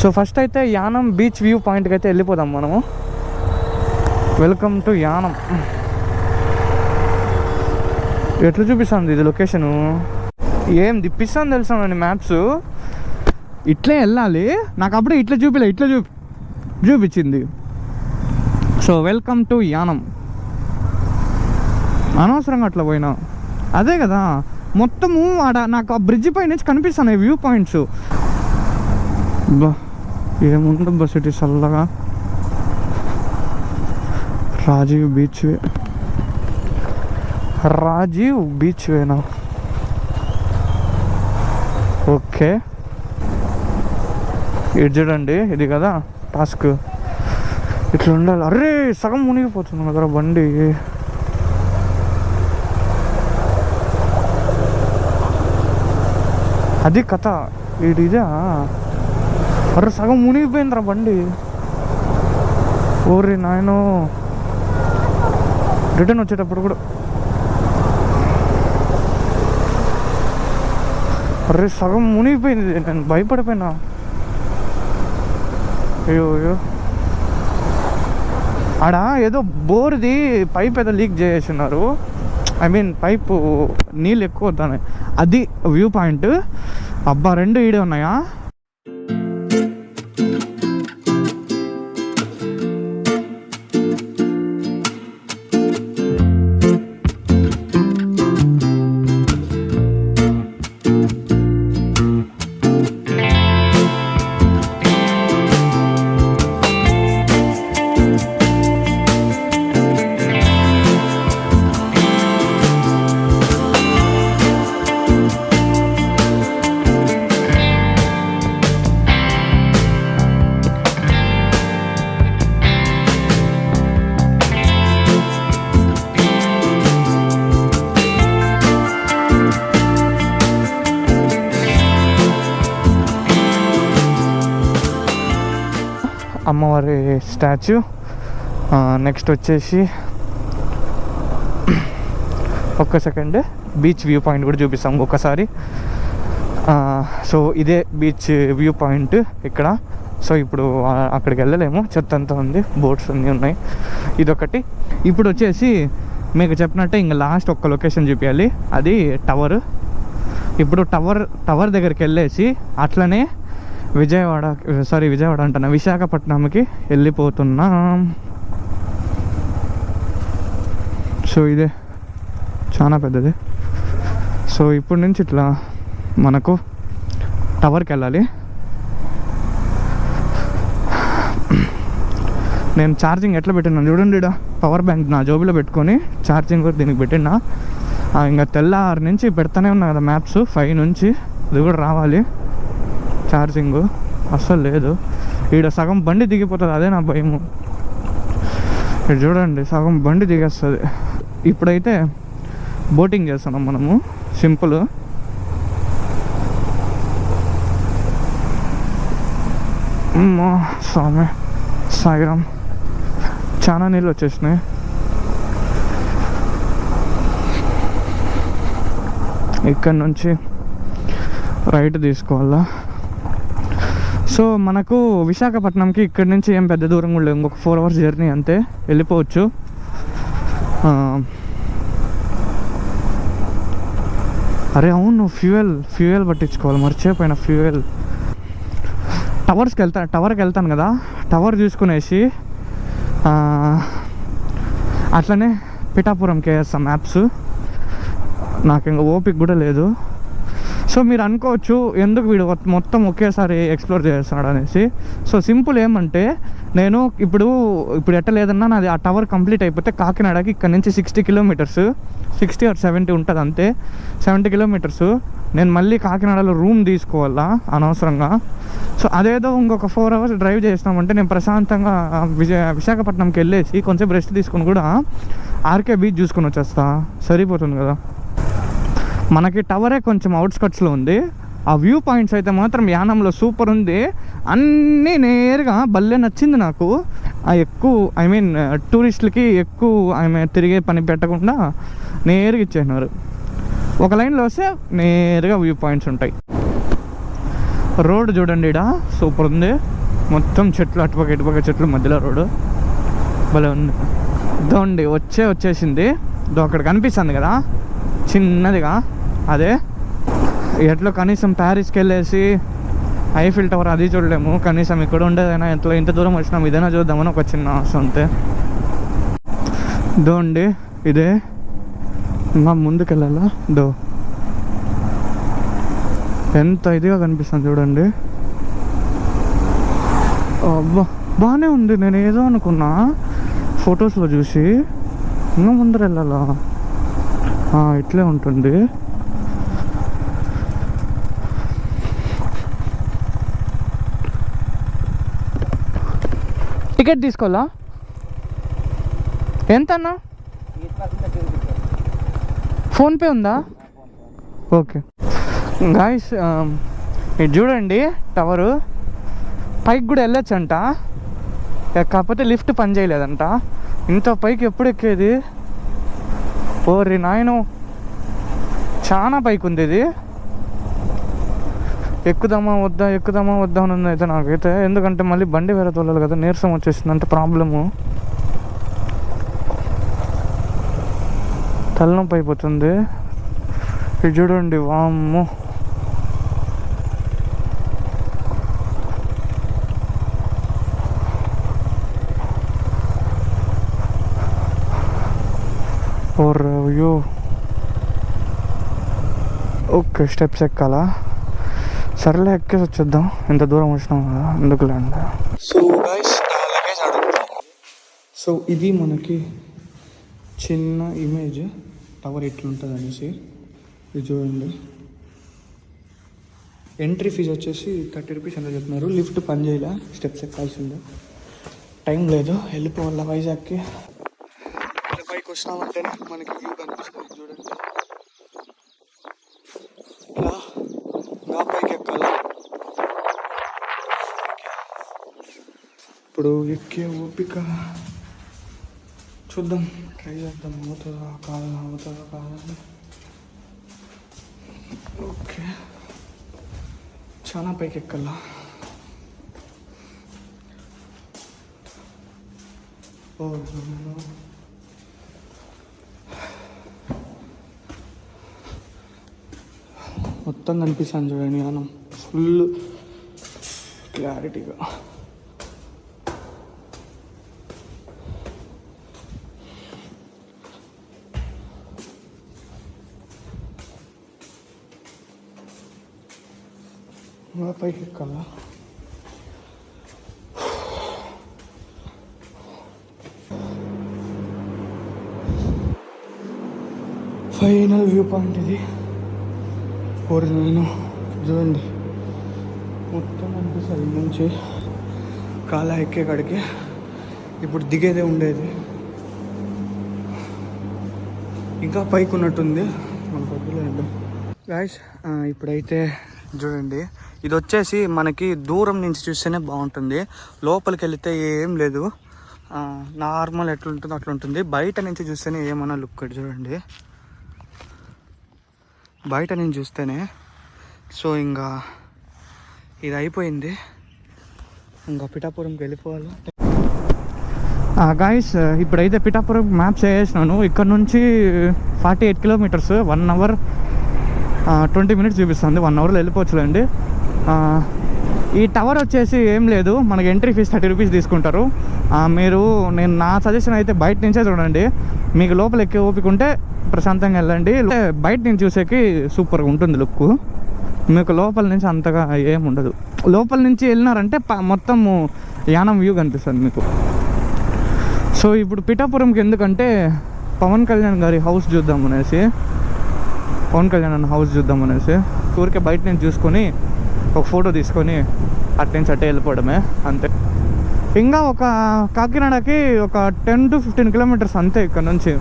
So first అయితే Yanam beach view పాయింట్కి అయితే వెళ్ళిపోదాం మనము. Welcome to Yanam. ఎట్లా చూపిస్తుంది ఇది లొకేషను? ఏం తిప్పిస్తాను తెలుసానండి మ్యాప్స్. ఇట్లే వెళ్ళాలి, నాకు అప్పుడే ఇట్లా చూపించింది. So welcome to Yanam. అనవసరంగా అట్లా పోయినా. అదే కదా మొత్తము ఆడ నాకు ఆ బ్రిడ్జ్ పై నుంచి కనిపిస్తున్నాయి వ్యూ పాయింట్స్. బా ఏముందబ్బా సిటీ చల్లగా. రాజీవ్ బీచ్ వేనా? ఓకే, ఇది చూడండి, ఇది కదా టాస్క్. ఇట్లా ఉండాలి. అరే సగం మునిగిపోతుంది దగ్గర బండి. అది కథ. ఇదా అరే సగం మునిగిపోయిందిరా బండి. ఓరే నాయనో, రిటర్న్ వచ్చేటప్పుడు కూడా అరే సగం మునిగిపోయింది. నేను భయపడిపోయినా. అయ్యో, ఆడ ఏదో బోర్ది పైప్ ఏదో లీక్ చేస్తున్నారు. ఐ మీన్ పైపు నీళ్ళు ఎక్కువ అవుతాయి. అది వ్యూ పాయింట్. అబ్బా, 2 ఈడే ఉన్నాయా? అమ్మవారి స్టాచ్యూ. నెక్స్ట్ వచ్చేసి ఒక్క సెకండ్ బీచ్ వ్యూ పాయింట్ కూడా చూపిస్తాం ఒకసారి. సో ఇదే బీచ్ వ్యూ పాయింట్ ఇక్కడ. సో ఇప్పుడు అక్కడికి వెళ్ళలేము, చెత్త అంతా ఉంది, బోట్స్ అన్నీ ఉన్నాయి. ఇదొకటి. ఇప్పుడు వచ్చేసి మీకు చెప్పినట్టే ఇంకా లాస్ట్ ఒక్క లొకేషన్ చూపించాలి, అది టవర్. ఇప్పుడు టవర్ దగ్గరికి వెళ్ళేసి అట్లనే విజయవాడ అంటున్నా, విశాఖపట్నంకి వెళ్ళిపోతున్నాం. సో ఇదే చాలా పెద్దది. సో ఇప్పుడు నుంచి ఇట్లా మనకు టవర్కి వెళ్ళాలి. నేను ఛార్జింగ్ ఎట్లా పెట్టినా చూడండి. పవర్ బ్యాంక్ నా జోబులో పెట్టుకొని ఛార్జింగ్ కూడా దీనికి పెట్టినా. ఇంకా తెల్లారి నుంచి పెడతానే ఉన్నా కదా మ్యాప్స్. 5 నుంచి అది కూడా రావాలి. ఛార్జింగ్ అస్సలు లేదు. ఈడ సగం బండి దిగిపోతుంది, అదే నా భయము. ఇక్కడ చూడండి సగం బండి దిగేస్తుంది. ఇప్పుడైతే బోటింగ్ చేస్తున్నాం మనము, సింపుల్. స్వామి సాయిరామ్, చాలా నీళ్ళు వచ్చేసినాయి. ఇక్కడ నుంచి రైట్ తీసుకోవాలా. సో మనకు విశాఖపట్నంకి ఇక్కడి నుంచి ఏం పెద్ద దూరం కూడా లేదు, ఇంకొక 4 hours జర్నీ అంతే, వెళ్ళిపోవచ్చు. అరే అవును, ఫ్యూయల్ పట్టించుకోవాలి, మర్చిపోయిన ఫ్యూయల్. టవర్కి వెళ్తాను కదా, టవర్ చూసుకునేసి అట్లనే పిఠాపురంకి వేస్తాం మ్యాప్స్. నాకు ఇంకా ఓపిక కూడా లేదు. సో మీరు అనుకోవచ్చు ఎందుకు వీడు మొత్తం ఒకేసారి ఎక్స్ప్లోర్ చేస్తున్నాడు అనేసి. సో సింపుల్ ఏమంటే, నేను ఇప్పుడు ఎట్ట లేదన్నా నాది ఆ టవర్ కంప్లీట్ అయిపోతే కాకినాడకి ఇక్కడ నుంచి 60 kilometers, 60 or 70 ఉంటుంది అంతే, 70 kilometers. నేను మళ్ళీ కాకినాడలో రూమ్ తీసుకోవాలా అనవసరంగా. సో అదేదో ఇంకొక 4 hours డ్రైవ్ చేసినామంటే నేను ప్రశాంతంగా విశాఖపట్నంకి వెళ్ళేసి కొంచెం రెస్ట్ తీసుకుని కూడా ఆర్కే బీచ్ చూసుకొని వచ్చేస్తా, సరిపోతుంది కదా. మనకి టవరే కొంచెం అవుట్స్కట్స్లో ఉంది. ఆ వ్యూ పాయింట్స్ అయితే మాత్రం యానంలో సూపర్ ఉంది. అన్నీ నేరుగా భలే నచ్చింది నాకు. ఎక్కువ టూరిస్టులకి ఎక్కువ తిరిగే పని పెట్టకుండా నేరుగా ఇచ్చేసినారు. ఒక లైన్లో వస్తే నేరుగా వ్యూ పాయింట్స్ ఉంటాయి. రోడ్ చూడండి, ఇక్కడ సూపర్ ఉంది. మొత్తం చెట్లు, అటుపక్క ఇటుపక్క చెట్లు, మధ్యలో రోడ్డు భలే ఉంది. ఇదండి వచ్చేసింది. అక్కడ కనిపిస్తుంది కదా చిన్నదిగా, అదే. ఎట్లా కనీసం ప్యారిస్కి వెళ్ళేసి ఐఫిల్ టవర్ అది చూడలేము, కనీసం ఇక్కడ ఉండేదైనా ఎట్లా ఇంత దూరం వచ్చినాం ఇదైనా చూద్దామని ఒక చిన్న ఆశ అంతే. ఇదండి ఇదే, ఇంకా ముందుకు వెళ్ళాలా. ఎంత ఇదిగా కనిపిస్తుంది చూడండి. అబ్బా బాగానే ఉంది. నేను ఏదో అనుకున్నా ఫొటోస్లో చూసి, ఇంకా ముందర వెళ్ళాలా, ఇట్లే ఉంటుంది. టికెట్ తీసుకోవాలా? ఎంత అన్నా? ఫోన్పే ఉందా? ఓకే గాయ్స్, ఇది చూడండి టవరు. పైకి కూడా వెళ్ళొచ్చంట, కాకపోతే లిఫ్ట్ పని చేయలేదంట. ఇంత పైకి ఎప్పుడు ఎక్కేది? ఓరి నాయను, చాలా పైకి ఉంది ఇది. ఎక్కుదామా వద్దా అని ఉంది అయితే నాకైతే. ఎందుకంటే మళ్ళీ బండి వేరే తోలాలి కదా, నీరసం వచ్చేసింది అంటే ప్రాబ్లము. తలనొప్పి అయిపోతుంది. ఇది చూడండి, వామ్మో. అయ్యో, ఓకే స్టెప్స్ ఎక్కాలా? సర్లే ఎక్కేసి వచ్చేద్దాం, ఎంత దూరం వచ్చినాం కదా, ఎందుకులే అండి. సో గైస్, లగేజ్ అడుగుతాం. సో ఇది మనకి చిన్న ఇమేజ్ టవర్ ఎట్లుంటుంది అనేసి. ఇది చూడండి, ఎంట్రీ ఫీజు వచ్చేసి 30 రూపీస్ ఎంత చెప్తున్నారు. లిఫ్ట్ పని చేయలే, స్టెప్స్ ఎక్కాల్సిందే. టైం లేదు, వెళ్ళిపోవాలా వైజాగ్కి. పైకి వచ్చినామంటేనే మనకి వ్యూ కనిపిస్తుంది చూడండి. ఇలా పైకి ఎక్కాలా. ఇప్పుడు ఎక్కే ఓపిక చూద్దాం, ట్రై చేద్దాం. అవుతుందా కాదా. ఓకే, చాలా పైకి ఎక్కాలా. మొత్తం కనిపిస్తాను చూడండి, మనం ఫుల్ క్లారిటీగా. పైకి ఎక్కాలా. ఫైనల్ వ్యూ పాయింట్ ఇది. నేను చూడండి, మొత్తం అనిపిస్తుంది నుంచి కాలా ఎక్కే కాడికి. ఇప్పుడు దిగేదే ఉండేది, ఇంకా పైకి ఉన్నట్టుంది మన పక్కలో. గాయ్స్, ఇప్పుడైతే చూడండి, ఇది వచ్చేసి మనకి దూరం నుంచి చూస్తేనే బాగుంటుంది, లోపలికి వెళితే ఏం లేదు, నార్మల్ ఎట్లుంటుందో అట్లుంటుంది. బయట నుంచి చూస్తేనే ఏమన్నా లుక్ చూడండి, బయట నుంచి చూస్తేనే. సో ఇంకా ఇది అయిపోయింది, ఇంకా పిఠాపురంకి వెళ్ళిపోవాలి. గాయస్, ఇప్పుడైతే పిఠాపురం మ్యాప్స్ వేసేసినాను. ఇక్కడ నుంచి 48 కిలోమీటర్స్, 1 అవర్ 20 మినిట్స్ చూపిస్తుంది. 1 అవర్లో వెళ్ళిపోవచ్చులేండి. ఈ టవర్ వచ్చేసి ఏం లేదు, మనకి ఎంట్రీ ఫీజు 30 రూపీస్ తీసుకుంటారు. నేను నా సజెషన్ అయితే బయట నుంచే చూడండి. మీకు లోపల ఎక్కే ఓపిక ఉంటే ప్రశాంతంగా వెళ్ళండి. బయట నుంచి చూసేకి సూపర్గా ఉంటుంది లుక్. మీకు లోపల నుంచి అంతగా ఏం ఉండదు. లోపల నుంచి వెళ్ళినారంటే మొత్తం యానం వ్యూ కనిపిస్తుంది మీకు. సో ఇప్పుడు పిఠాపురంకి ఎందుకంటే పవన్ కళ్యాణ్ గారి హౌస్ చూద్దామనేసి, పవన్ కళ్యాణ్ అన్న హౌస్ చూద్దామనేసి ఊరికే బయట నుంచి చూసుకొని ఒక ఫోటో తీసుకొని అటు నుంచి అట్టే వెళ్ళిపోవడమే అంతే. ఇంకా ఒక కాకినాడకి ఒక 10 to 15 కిలోమీటర్స్ అంతే ఇక్కడ నుంచి.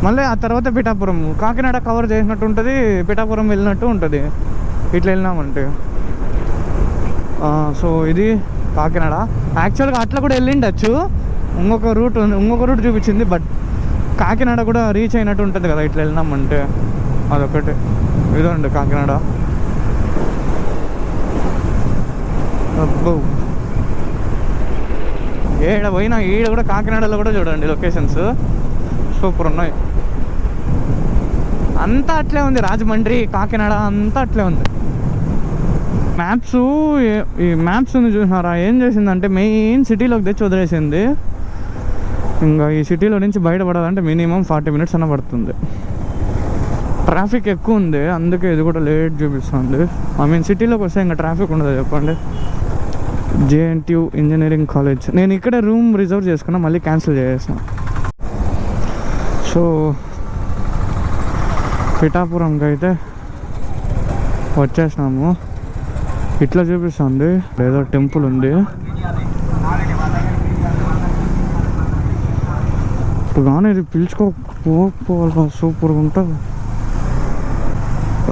మళ్ళీ ఆ తర్వాత పిఠాపురం, కాకినాడ కవర్ చేసినట్టు ఉంటుంది, పిఠాపురం వెళ్ళినట్టు ఉంటుంది ఇట్లా వెళ్ళినామంటే. సో ఇది కాకినాడ. యాక్చువల్గా అట్లా కూడా వెళ్ళిండొచ్చు, ఇంకొక రూట్ చూపించింది. బట్ కాకినాడ కూడా రీచ్ అయినట్టు ఉంటుంది కదా ఇట్లా వెళ్ళినామంటే, అదొకటి. ఇదండి కాకినాడ. అబ్బో ఏడ పోయినా ఈడ కూడా కాకినాడలో కూడా చూడండి లొకేషన్స్ సూపర్ ఉన్నాయి. అంతా అట్లే ఉంది, రాజమండ్రి కాకినాడ అంతా అట్లే ఉంది. మ్యాప్స్ ఈ మ్యాప్స్ చూసినారా ఏం చేసిందంటే మెయిన్ సిటీలోకి తెచ్చి వదిలేసింది. ఇంకా ఈ సిటీలో నుంచి బయటపడాలంటే మినిమం 40 minutes అన్న పడుతుంది. ట్రాఫిక్ ఎక్కువ ఉంది, అందుకే ఇది కూడా లేట్ చూపిస్తుంది. ఐ మీన్ సిటీలోకి వస్తే ఇంకా ట్రాఫిక్ ఉండదు చెప్పండి. JNTU ఇంజనీరింగ్ కాలేజ్, నేను ఇక్కడే రూమ్ రిజర్వ్ చేసుకున్నా, మళ్ళీ క్యాన్సిల్ చేసేసాను. సో పిఠాపురంకి అయితే వచ్చేసినాము. ఇట్లా చూపిస్తుంది, ఏదో టెంపుల్ ఉంది. ఇప్పుడు కానీ ఇది పిలుచుకోకపోవాలి, సూపర్గా ఉంటుంది.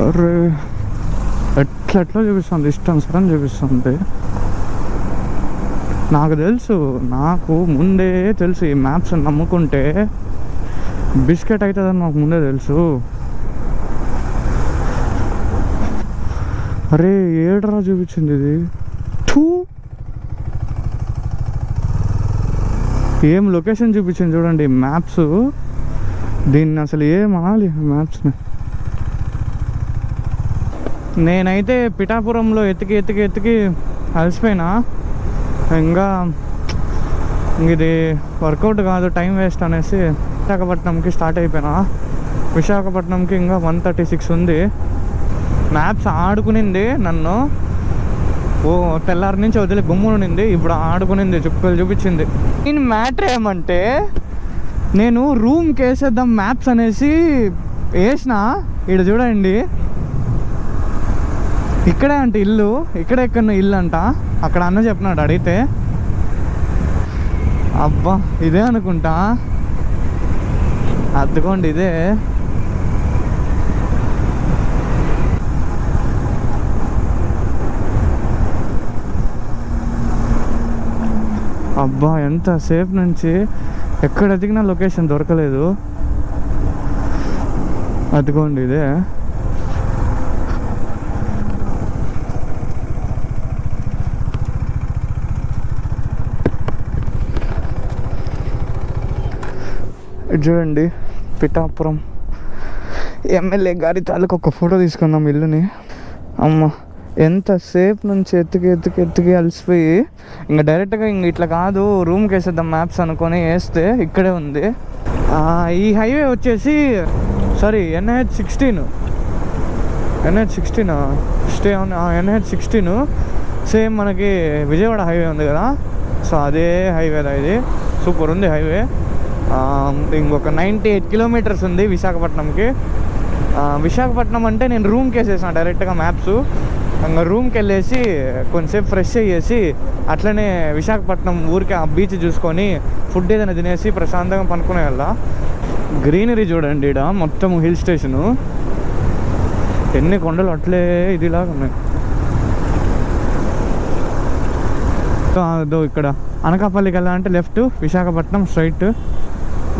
అరే ఎట్లా చూపిస్తుంది, ఇష్టం సరే చూపిస్తుంది. నాకు తెలుసు, నాకు ముందే తెలుసు ఈ మ్యాప్స్ నమ్ముకుంటే బిస్కెట్ అవుతుందని నాకు ముందే తెలుసు. అరే ఏడరా చూపించింది ఇది, ఏం లొకేషన్ చూపించింది చూడండి మ్యాప్స్. దీన్ని అసలు ఏం అనాలి మ్యాప్స్ని. నేనైతే పిఠాపురంలో ఎతికి అలసిపోయినా. ఇంకా ఇది వర్కౌట్ కాదు, టైం వేస్ట్ అనేసి విశాఖపట్నంకి స్టార్ట్ అయిపోయినా. విశాఖపట్నంకి ఇంకా 1:36 ఉంది. మ్యాప్స్ ఆడుకునింది నన్ను, ఓ తెల్లారి నుంచి వదిలి గుమ్మునింది, ఇప్పుడు ఆడుకునింది, చుక్కలు చూపించింది. నేను మ్యాటర్ ఏమంటే నేను రూమ్కి వేసేద్దాం మ్యాప్స్ అనేసి వేసిన. ఇక్కడ చూడండి, ఇక్కడే అంట ఇల్లు, ఇక్కడే ఎక్కడ ఇల్లు అంట. అక్కడ అన్న చెప్పినాడు అడిగితే. అబ్బా ఇదే అనుకుంటా, అద్దుకోండి ఇదే. అబ్బా ఎంతసేపు నుంచి ఎక్కడ ఎదిగినా లొకేషన్ దొరకలేదు. అదిగోండి ఇదే. చూడండి పిఠాపురం ఎమ్మెల్యే గారి తాలూకు ఒక ఫోటో తీసుకున్నాం ఇల్లుని. అమ్మ ఎంతసేపు నుంచి ఎత్తుకి అలసిపోయి ఇంకా డైరెక్ట్గా ఇంక ఇట్లా కాదు రూమ్కి వేసేద్దాం మ్యాప్స్ అనుకొని వేస్తే ఇక్కడే ఉంది. ఈ హైవే వచ్చేసి sorry NH16 stay on NH16 same మనకి విజయవాడ హైవే ఉంది కదా, సో అదే హైవేదా ఇది. సూపర్ ఉంది హైవే. ఇంకొక 98 kilometers ఉంది విశాఖపట్నంకి. విశాఖపట్నం అంటే నేను రూమ్కి వేసేసాను డైరెక్ట్గా మ్యాప్స్. ఇంకా రూమ్కి వెళ్ళేసి కొంచెంసేపు ఫ్రెష్ అయ్యేసి అట్లనే విశాఖపట్నం ఊరికి ఆ బీచ్ చూసుకొని ఫుడ్ ఏదైనా తినేసి ప్రశాంతంగా పనుకునే వెళ్ళా. గ్రీనరీ చూడండి, ఇక్కడ మొత్తం హిల్ స్టేషను, ఎన్ని కొండలు అట్లే ఇదిలాగా ఉన్నాయి. అదో ఇక్కడ అనకాపల్లికి వెళ్ళాలంటే లెఫ్ట్, విశాఖపట్నం స్ట్రైట్.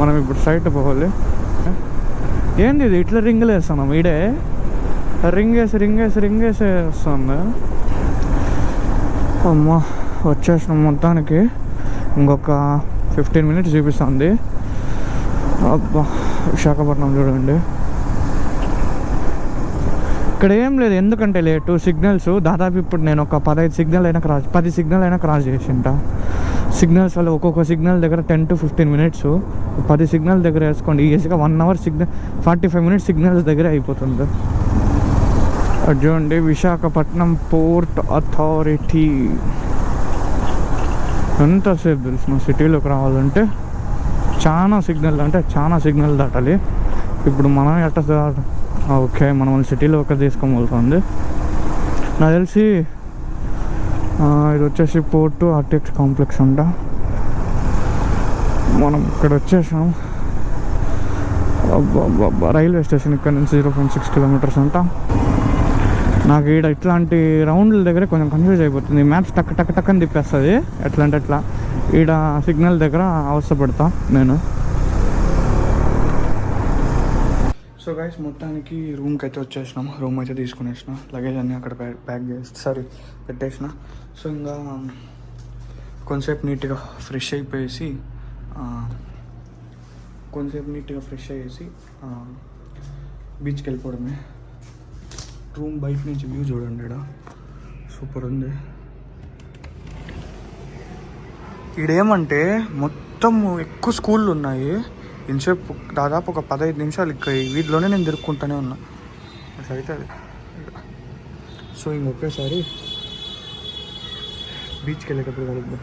మనం ఇప్పుడు స్ట్రైట్ పోవాలి. ఏంది ఇది ఇట్లా రింగులు వేస్తున్నాం, ఈడే రింగ్ వేసి వస్తుంది. అమ్మా వచ్చేసినాం మొత్తానికి. ఇంకొక 15 minutes చూపిస్తుంది. అబ్బా విశాఖపట్నం చూడండి. ఇక్కడ ఏం లేదు, ఎందుకంటే లేటు సిగ్నల్స్. దాదాపు ఇప్పుడు నేను ఒక 10 సిగ్నల్ అయినా క్రాస్ చేసింట. సిగ్నల్స్ వల్ల ఒక్కొక్క సిగ్నల్ దగ్గర 10 to 15 minutes. 10 సిగ్నల్ దగ్గర వేసుకోండి ఈజీగా 1 hour సిగ్నల్ 45 minutes సిగ్నల్స్ దగ్గర అయిపోతుంది. చూడండి విశాఖపట్నం పోర్ట్ అథారిటీ. ఎంతసేపు తెలుసు సిటీలోకి రావాలంటే చాలా సిగ్నల్ దాటాలి. ఇప్పుడు మనం ఓకే మనం సిటీలో ఒక తీసుకొని వెళ్తుంది. నాకు తెలిసి ఇది వచ్చేసి పోర్టు RTX కాంప్లెక్స్ అంట. మనం ఇక్కడ వచ్చేసాం. రైల్వే స్టేషన్ ఇక్కడ నుంచి 0.6 kilometers అంట. నాకు ఈడ ఇట్లాంటి రౌండ్ల దగ్గర కొంచెం కన్ఫ్యూజ్ అయిపోతుంది. మ్యాప్స్ టక్ అని తిప్పేస్తుంది. ఎట్లా అంటే ఎట్లా ఈడ సిగ్నల్ దగ్గర అవస్థపడతా నేను. సో గైస్ మొత్తానికి రూమ్కి అయితే వచ్చేసినాము. రూమ్ అయితే తీసుకునేసిన, లగేజ్ అన్నీ అక్కడ పెట్టేసిన. సో ఇంకా కొంతసేపు నీట్గా ఫ్రెష్ అయిపోయేసి బీచ్కి వెళ్ళిపోవడమే. రూమ్ బయట నుంచి వ్యూ చూడండి, ఇక్కడ సూపర్ ఉంది. ఈడేమంటే మొత్తం ఎక్కువ స్కూళ్ళు ఉన్నాయి. ఇంతసేపు దాదాపు ఒక 15 నిమిషాలు ఇక్కడ వీటిలోనే నేను తిరుక్కుంటూనే ఉన్నా. అట్లా అవుతుంది. సో ఇంకొకేసారి బీచ్కి వెళ్ళేటప్పుడు కలుద్దాం.